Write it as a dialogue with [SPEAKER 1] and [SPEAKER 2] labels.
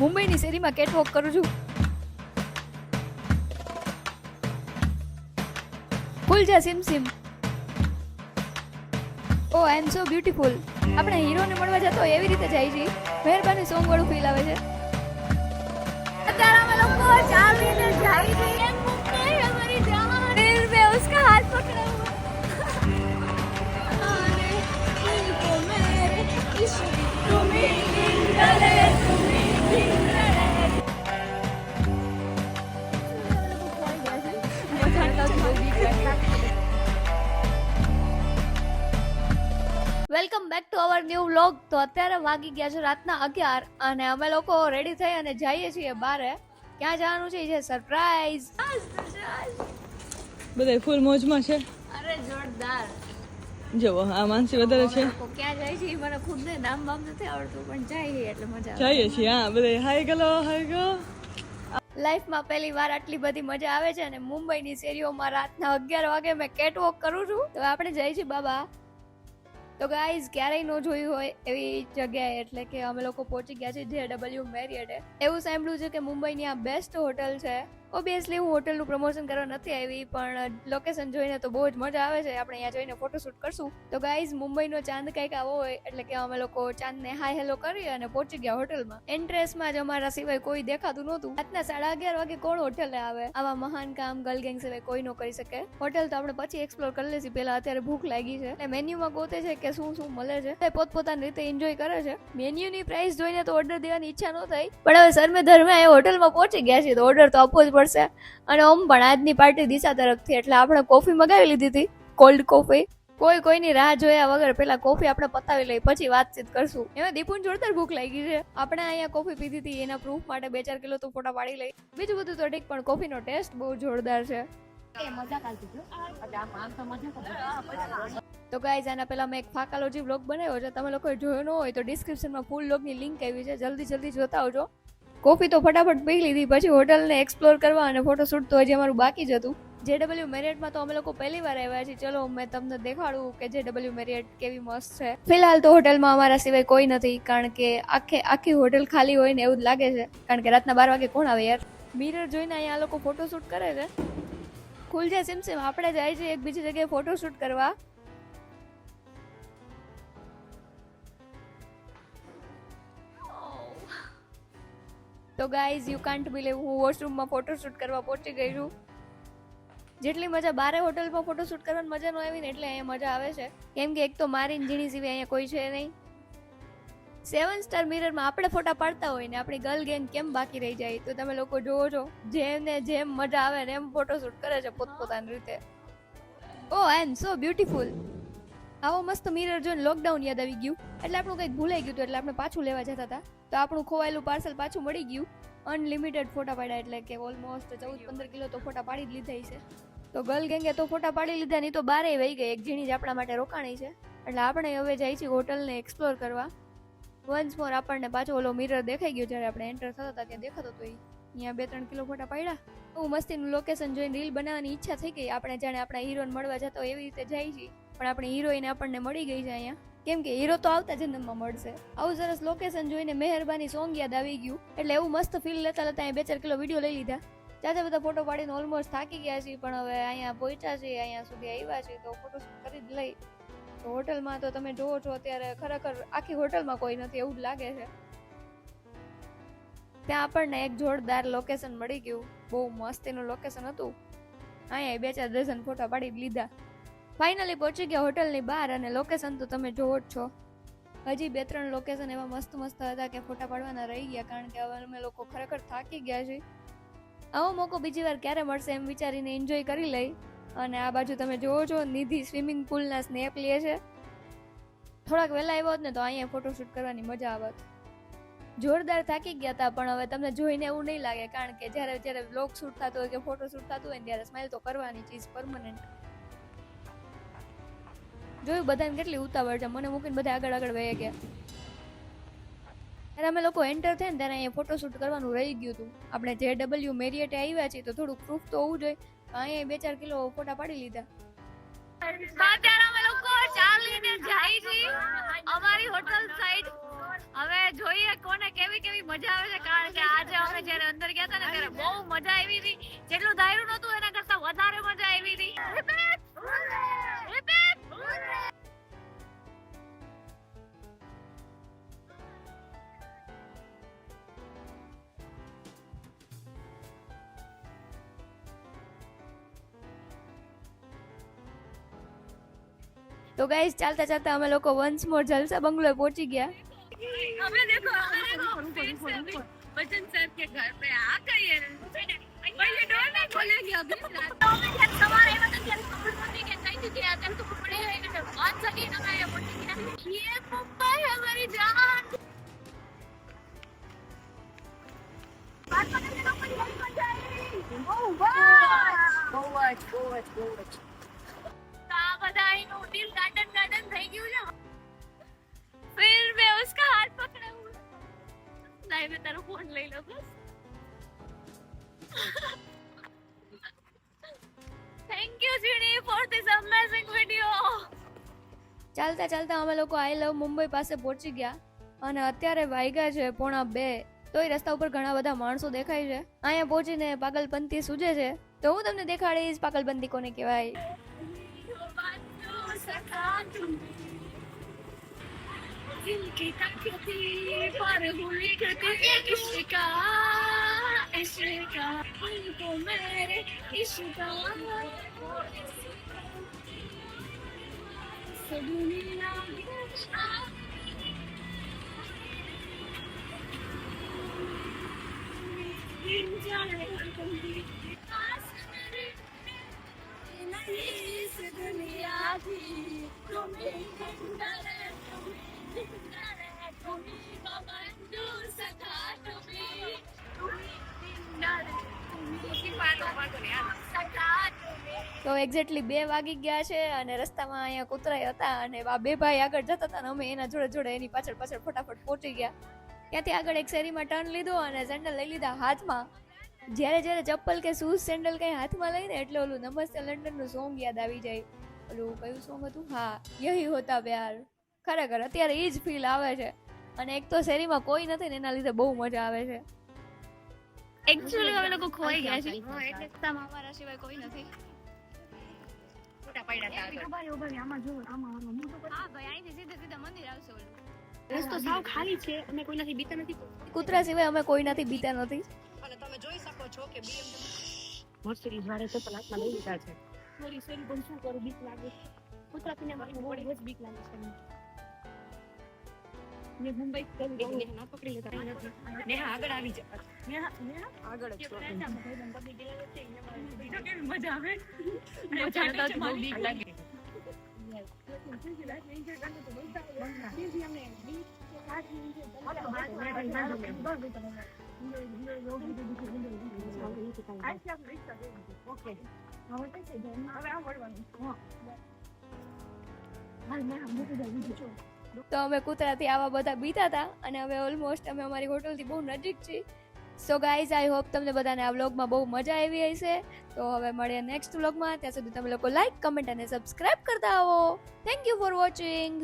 [SPEAKER 1] મુંબઈની શેરીમાં કેટવોક કરું છું. ફૂલ જા સિમ સિમ. ઓ આઈ એમ સો બ્યુટીફુલ. આપણે હીરોને મળવા જતો એવી રીતે જાય છે. મહેરબાની સોંગ વાળું ફીલ આવે છે. અત્યારે અમે લોકો ચાલીને જાય છે. મુંબઈ હમારી જાન. દિલ મે ઉસકા હાથ પકડા હુઆ. આને દિલ કો મેરે ઇશ્ક તુમી ગલે તુમી ગલે. Welcome back to our new vlog. તો અત્યારે વાગી ગયા છે રાતના 11 અને અમે લોકો રેડી થઈ અને જઈએ છીએ બારે. ક્યાં જવાનું છે એ સરપ્રાઈઝ.
[SPEAKER 2] બધા ફૂલ મોજમાં છે.
[SPEAKER 1] અરે જોરદાર.
[SPEAKER 2] જુઓ આ માનસી વધારે છે.
[SPEAKER 1] ક્યાં જાય છે મને ખુદને નામ બામ નથી આવડતું પણ જઈએ એટલે મજા આવે.
[SPEAKER 2] જઈએ છીએ હા બધા હાય ગલો હાય ગો.
[SPEAKER 1] લાઈફમાં પહેલી વાર આટલી બધી મજા આવે છે અને મુંબઈની શેરીઓમાં રાતના 11 વાગે મેં કેટવોક કરું છું. તો આપણે જઈએ છીએ બાબા. તો ગાઈઝ ક્યારેય ન જોયું હોય એવી જગ્યાએ એટલે કે અમે લોકો પહોંચી ગયા છે JW મેરિયટે. એવું સાંભળ્યું છે કે મુંબઈની આ બેસ્ટ હોટલ છે. ઓબ્વિયસલી હું હોટલનું પ્રમોશન કરવા નથી આવી પણ લોકેશન જોઈને તો બહુ જ મજા આવે છે. આપણે અહીંયા જોઈને ફોટોશૂટ કરશું. તો ગાઈઝ મુંબઈનો ચાંદ કંઈક આવો હોય એટલે કે અમે લોકો ચાંદને હાય હેલો કરી અને પહોંચી ગયા હોટલમાં. એન્ટ્રેસમાં જ અમારા સિવાય કોઈ દેખાતું નહોતું. રાતના 11:30 વાગે કોણ હોટલે આવે? આવા મહાન કામ ગર્લ ગેંગ સિવાય કોઈ ન કરી શકે. હોટલ તો આપણે પછી એક્સપ્લોર કરી લેશું. પહેલા અત્યારે ભૂખ લાગી છે એટલે મેન્યુમાં ગોતે છે કે શું શું મળે છે. પોતપોતાની રીતે એન્જોય કરે છે. મેન્યુની પ્રાઇસ જોઈને તો ઓર્ડર દેવાની ઈચ્છા ન થઈ પણ હવે સર્મે ધર્મે એ હોટલમાં પહોંચી ગયા છે તો ઓર્ડર તો આપવો જ પડશે. અને ઓમ પણ આજની પાર્ટી દિશા તરફથી એટલે આપણે કોફી મગાવી લીધી હતી, કોલ્ડ કોફી. કોઈની રાહ જોયા વગર પેલા કોફી આપણે પતાવી લઈ પછી વાતચીત કરશું. એમાં દીપુને જોરદાર ભૂખ લાગી છે. આપણે અહીંયા કોફી પીધી હતી એના પ્રૂફ માટે 2-4 કિલો તો ફોટા પાડી લઈ. બીજું બધું તો ઠીક પણ કોફીનો ટેસ્ટ બહુ જોરદાર છે. તો ગાઈઝ આના પહેલા મેં એક ફાકાલોજી વ્લોગ બનાવ્યો છે. તમે લોકોએ જોયો ન હોય તો ડિસ્ક્રિપ્શનમાં ફૂલ વ્લોગની લિંક આવી છે. જલ્દી જોતા આવજો. કોફી તો ફટાફટ પી લીધી પછી હોટલને એક્સપ્લોર કરવા અને ફોટોશૂટ તો હજી અમારું બાકી જ હતું. JW મેરિયટમાં તો અમે લોકો પહેલી વાર આવ્યા છીએ. ચલો મેં તમને દેખાડું કે JW મેરિયટ કેવી મસ્ત છે. ફિલહાલ તો હોટલમાં અમારા સિવાય કોઈ નથી કારણ કે આખી હોટલ ખાલી હોય ને એવું જ લાગે છે કારણ કે રાતના 12 વાગે કોણ આવે યાર. મિરર જોઈને અહીંયા લોકો ફોટોશૂટ કરે છે. ખુલ જાય સિમસિમ. આપણે જાય છે એક બીજી જગ્યાએ ફોટોશૂટ કરવા. તો ગાઈઝ યુ કાન્ટ બિલીવ હું વોશરૂમમાં ફોટોશૂટ કરવા પહોંચી ગઈ છું. જેટલી મજા બારે હોટલમાં ફોટોશૂટ કરવાની મજા ન આવી ને એટલે અહીંયા મજા આવે છે કેમ કે એક તો મારી જીણી સિવાય અહીંયા કોઈ છે નહીં. 7 સ્ટાર મિરરમાં આપણે ફોટા પાડતા હોય ને આપણી ગર્લ ગેંગ કેમ બાકી રહી જાય? તો તમે લોકો જોવો છો જેમ મજા આવે ને એમ ફોટોશૂટ કરે છે પોતપોતાની રીતે. ઓ આઈ એમ સો બ્યુટીફુલ. આવો મસ્ત મિરર જોઈને લોકડાઉન યાદ આવી ગયું એટલે આપણું કંઈક ભૂલાઈ ગયું હતું એટલે આપણે પાછું લેવા જતા હતા તો આપણું ખોવાયેલું પાર્સલ પાછું મળી ગયું. અનલિમિટેડ ફોટા પાડ્યા એટલે કે ઓલમોસ્ટ 14-15 કિલો તો ફોટા પાડી જ લીધા છે. તો ગર્લ ગેંગે તો ફોટા પાડી લીધા નહીં તો બારે વહી ગઈ. એક જીણી જ આપણા માટે રોકાણી છે એટલે આપણે હવે જઈએ છીએ હોટલને એક્સપ્લોર કરવા. વન્સ મોર આપણને પાછો ઓલો મિરર દેખાઈ ગયો જ્યારે આપણે એન્ટર થતા હતા કે દેખાતો તો અહીંયા 2-3 કિલો ફોટા પાડ્યા. હું મસ્તીનું લોકેશન જોઈને રીલ બનાવવાની ઈચ્છા થઈ ગઈ. આપણે જાણે આપણા હીરોને મળવા જતા હોય એવી રીતે જાય છે પણ આપણી હિરોઈન આપણને મળી ગઈ છે અહીંયા કેમ કે હીરો તો આવતા જન્મમાં મળશે. આવું સરસ લોકેશન જોઈને મહેરબાની સોંગ યાદ આવી ગયું એટલે એવું મસ્ત ફીલ લેતા અહીંયા 2-4 કિલો વિડીયો લઈ લીધા. ચાચા બધા ફોટો પાડીને ઓલમોસ્ટ થાકી ગયા છીએ પણ હવે અહીંયા પહોંચ્યા છીએ, અહીંયા સુધી આવ્યા છીએ તો ફોટોશૂટ કરી જ લઈ. તો હોટલમાં તો તમે જોવો છો અત્યારે ખરેખર આખી હોટલમાં કોઈ નથી એવું જ લાગે છે. ત્યાં આપણને એક જોરદાર લોકેશન મળી ગયું. બહુ મસ્તીનું લોકેશન હતું. અહીંયા 2-4 ડઝન ફોટા પાડી લીધા. ફાઇનલી પહોંચી ગયા હોટલની બહાર અને લોકેશન તો તમે જોવો જ છો. હજી 2-3 લોકેશન એવા મસ્ત હતા કે ફોટા પાડવાના રહી ગયા કારણ કે હવે અમે લોકો ખરેખર થાકી ગયા છીએ. આવો મોકો બીજી વાર ક્યારે મળશે એમ વિચારીને એન્જોય કરી લઈ. અને આ બાજુ તમે જોવો છો નિધિ સ્વિમિંગ પુલના સ્નેપ લે છે. થોડાક વહેલા આવ્યો હોત ને તો અહીંયા ફોટોશૂટ કરવાની મજા આવત. જોરદાર થાકી ગયા હતા પણ હવે તમને જોઈને એવું નહીં લાગે કારણ કે જ્યારે વ્લોગ શૂટ થતો હોય કે ફોટો શૂટ થતું હોય ત્યારે સ્માઇલ તો કરવાની ચીજ પરમનન્ટ. જોયું બધાને કેટલી ઉતાવળ છે. મને મૂકીને બધા આગળ વહી ગયા. ત્યારે અમે લોકો એન્ટર થયા ને ત્યારે અહીંયા ફોટોશૂટ કરવાનું રહી ગયું હતું. આપણે JW મેરિયટે આવ્યા છીએ તો થોડુંક પ્રૂફ તો હોવું જોઈએ. અહીંયા 2-4 કિલો ફોટા પાડી લીધા. અત્યારે અમે લોકો ચાલીને જાય છીએ અમારી હોટલ સાઈડ. હવે જોઈએ કોને કેવી મજા આવે છે કારણ ગયા હતા ને ત્યારે બહુ મજા આવી હતી. જેટલું ધાર્યું નતું એના કરતા વધારે મજા આવી હતી. तो गाइस चालता चालता हम लोग वंस मोर जलसा बंगलो पहुंची गया. हमें देखो बच्चन साहब के घर पे आ गए हैं. पहले डोर नहीं खोलेंगे अभी तो मैं सवार है मतलब क्या खबर पड़ी के कहीं थी आते तो पड़े हैं कि आज सके ना मैं पहुंची गया. ये मुंबई है हमारी जान. बात करने में कोई मजा आई. ओह वाह बहुत बधाईનું દિલ ગાર્ડન ગાર્ડન થઈ ગયું છે. फिर मैं उसका हाथ पकड़ा हूँ. नहीं मैं तेरा फोन ले लो बस. Thank you Srini for this amazing video. ચાલતા ચાલતા અમે લોકો આઈ લવ મુંબઈ પાસે પહોંચી ગયા અને અત્યારે વાગ્યા છે 1:30. તોય રસ્તા ઉપર ઘણા બધા માણસો દેખાય છે. અહીંયા પહોંચીને પાગલપંતી સૂજે છે. તો હું તમને દેખાડીશ પાગલપંતી કોને કહેવાય. दिल की तकती पर हुई करती इश्का इश्का हमको मेरे इश्का दुनिया दिन जाने इस दुनिया की तुम्हें તો એક્ઝેક્ટલી 2 વાગી ગયા છે અને રસ્તામાં અહીંયા કૂતરાય હતા અને આ 2 ભાઈ આગળ જતા હતા અને અમે એના જોડે જોડે એની પાછળ પાછળ ફટાફટ પહોંચી ગયા. ત્યાંથી આગળ એક શેરીમાં ટર્ન લીધો અને સેન્ડલ લઈ લીધા હાથમાં. જ્યારે જ્યારે ચપ્પલ કે શૂઝ સેન્ડલ કઈ હાથમાં લઈને એટલે ઓલું નમસ્તે લંડનનું સોંગ યાદ આવી જાય. ઓલું કયું સોંગ હતું? હા, યહી હોતા પ્યાર. ખરેખર અત્યારે એ જ ફીલ આવે છે. અને એક તો શેરીમાં કોઈ નથી ને એના લીધે બહુ મજા આવે છે. એકચ્યુઅલી અમે લોકો ખોઈ ગયા છે. એટલે રસ્તામાં અમારા સિવાય કોઈ નથી. ફોટા પાડ્યા હતા. ઉભા આમાં જો આમાં હા ભાઈ અહીંથી સીધે સીધા મંદિર આવશે ઓલું. રસ્તો સાવ ખાલી છે. અમે કોઈનાથી બીતા નથી. કૂતરા સિવાય અમે કોઈનાથી બીતા નથી.
[SPEAKER 3] અને તમે જોઈ શકો છો કે BMW મર્સિડીઝ વાળે તો હાથમાં લઈ લીધા છે. થોડી સેલ પણ શું કરું, બીક લાગે. કૂતરાથી મારી બહુ જ બીક લાગે છે. ને મુંબઈ કરી ના પકડી લેતા નેહા આગળ આવી જાય. નેહા આગળ જ છો. મજા આવે. મજા તો બહુ બીક લાગે.
[SPEAKER 1] તો અમે કૂતરાથી આવા બધા બીતા હતા અને હવે ઓલમોસ્ટ અમે અમારી હોટલથી બહુ નજીક છીએ. સો ગાઈઝ આઈ હોપ તમને બધાને આ વ્લોગમાં બહુ મજા આવી હશે. તો હવે મળીએ નેક્સ્ટ વ્લોગમાં. ત્યાં સુધી તમે લોકો લાઈક, કમેન્ટ અને સબસ્ક્રાઇબ કરતા આવો. Thank you for watching.